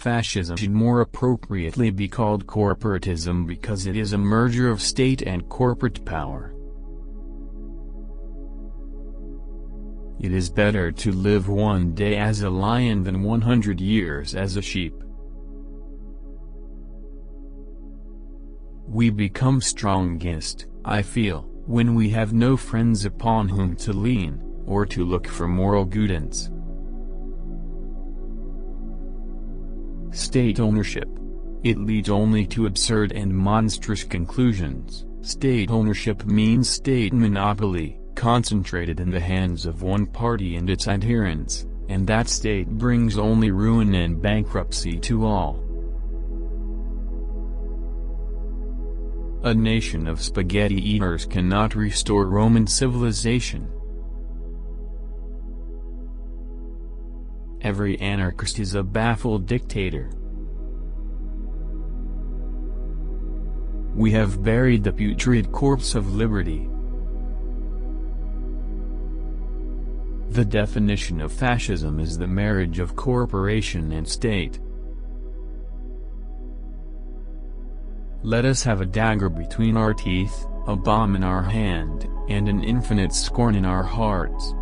Fascism should more appropriately be called corporatism because it is a merger of state and corporate power. It is better to live one day as a lion than 100 years as a sheep. We become strongest, I feel, when we have no friends upon whom to lean, or to look for moral guidance. State ownership. It leads only to absurd and monstrous conclusions. State ownership means state monopoly, concentrated in the hands of one party and its adherents, and that state brings only ruin and bankruptcy to all. A nation of spaghetti eaters cannot restore Roman civilization. Every anarchist is a baffled dictator. We have buried the putrid corpse of liberty. The definition of fascism is the marriage of corporation and state. Let us have a dagger between our teeth, a bomb in our hand, and an infinite scorn in our hearts.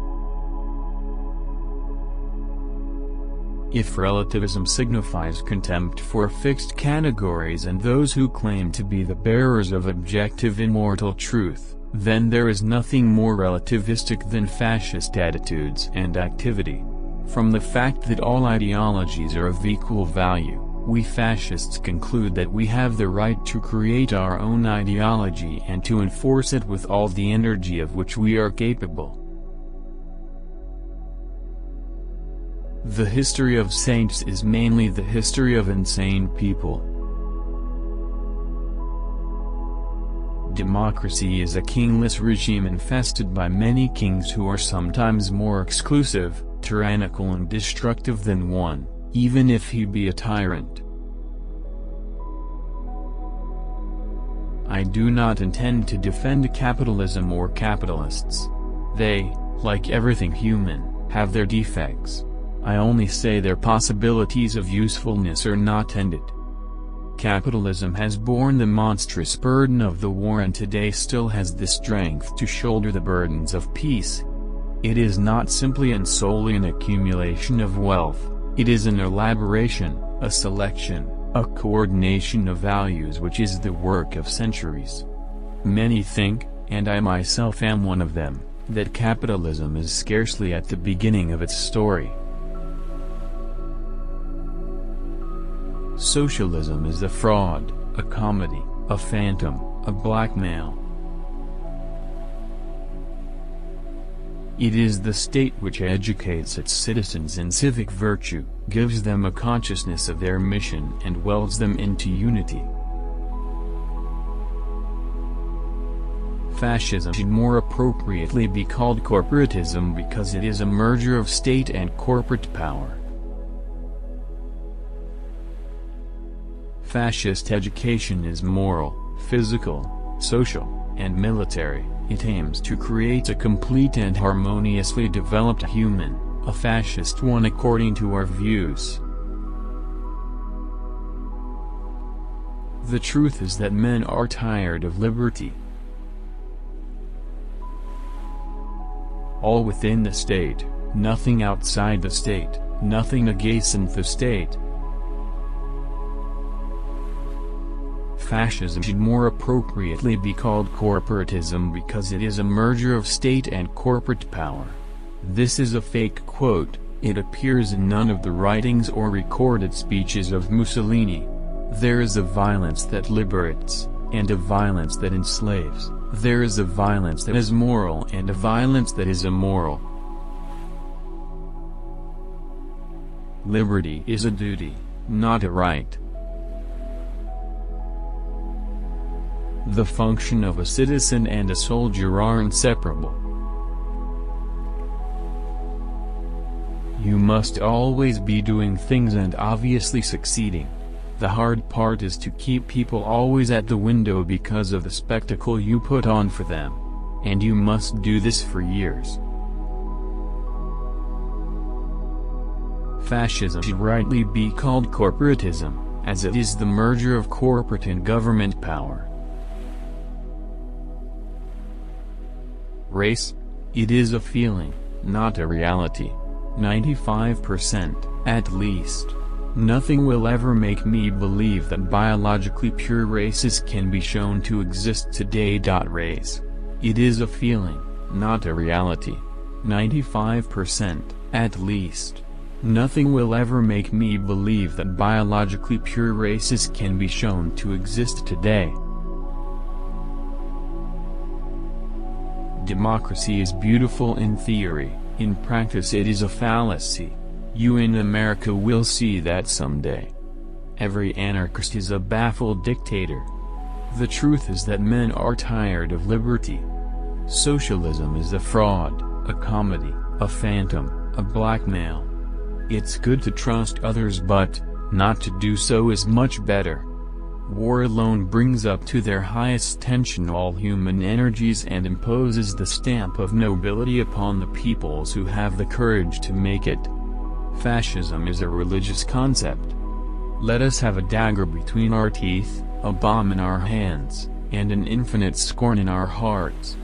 If relativism signifies contempt for fixed categories and those who claim to be the bearers of objective immortal truth, then there is nothing more relativistic than fascist attitudes and activity. From the fact that all ideologies are of equal value, we fascists conclude that we have the right to create our own ideology and to enforce it with all the energy of which we are capable. The history of saints is mainly the history of insane people. Democracy is a kingless regime infested by many kings who are sometimes more exclusive, tyrannical and destructive than one, even if he be a tyrant. I do not intend to defend capitalism or capitalists. They, like everything human, have their defects. I only say their possibilities of usefulness are not ended. Capitalism has borne the monstrous burden of the war and today still has the strength to shoulder the burdens of peace. It is not simply and solely an accumulation of wealth, it is an elaboration, a selection, a coordination of values which is the work of centuries. Many think, and I myself am one of them, that capitalism is scarcely at the beginning of its story. Socialism is a fraud, a comedy, a phantom, a blackmail. It is the state which educates its citizens in civic virtue, gives them a consciousness of their mission and welds them into unity. Fascism should more appropriately be called corporatism because it is a merger of state and corporate power. Fascist education is moral, physical, social, and military. It aims to create a complete and harmoniously developed human, a fascist one according to our views. The truth is that men are tired of liberty. All within the state, nothing outside the state, nothing adjacent the state. Fascism should more appropriately be called corporatism because it is a merger of state and corporate power. This is a fake quote, it appears in none of the writings or recorded speeches of Mussolini. There is a violence that liberates, and a violence that enslaves. There is a violence that is moral and a violence that is immoral. Liberty is a duty, not a right. The function of a citizen and a soldier are inseparable. You must always be doing things and obviously succeeding. The hard part is to keep people always at the window because of the spectacle you put on for them. And you must do this for years. Fascism should rightly be called corporatism, as it is the merger of corporate and government power. Race? It is a feeling, not a reality. 95%, at least. Nothing will ever make me believe that biologically pure races can be shown to exist today. Race. It is a feeling, not a reality. 95%, at least. Nothing will ever make me believe that biologically pure races can be shown to exist today. Democracy is beautiful in theory, in practice it is a fallacy. You in America will see that someday. Every anarchist is a baffled dictator. The truth is that men are tired of liberty. Socialism is a fraud, a comedy, a phantom, a blackmail. It's good to trust others, but not to do so is much better. War alone brings up to their highest tension all human energies and imposes the stamp of nobility upon the peoples who have the courage to make it. Fascism is a religious concept. Let us have a dagger between our teeth, a bomb in our hands, and an infinite scorn in our hearts.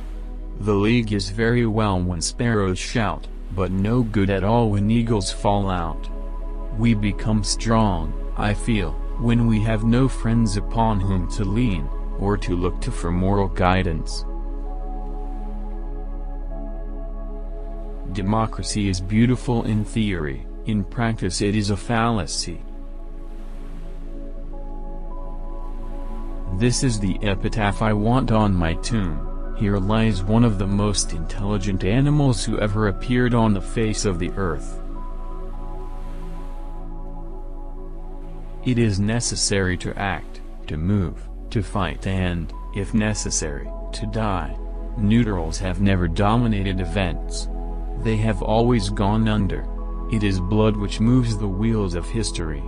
The League is very well when sparrows shout, but no good at all when eagles fall out. We become strong, I feel, when we have no friends upon whom to lean, or to look to for moral guidance. Democracy is beautiful in theory, in practice it is a fallacy. This is the epitaph I want on my tomb. Here lies one of the most intelligent animals who ever appeared on the face of the earth. It is necessary to act, to move, to fight and, if necessary, to die. Neutrals have never dominated events. They have always gone under. It is blood which moves the wheels of history.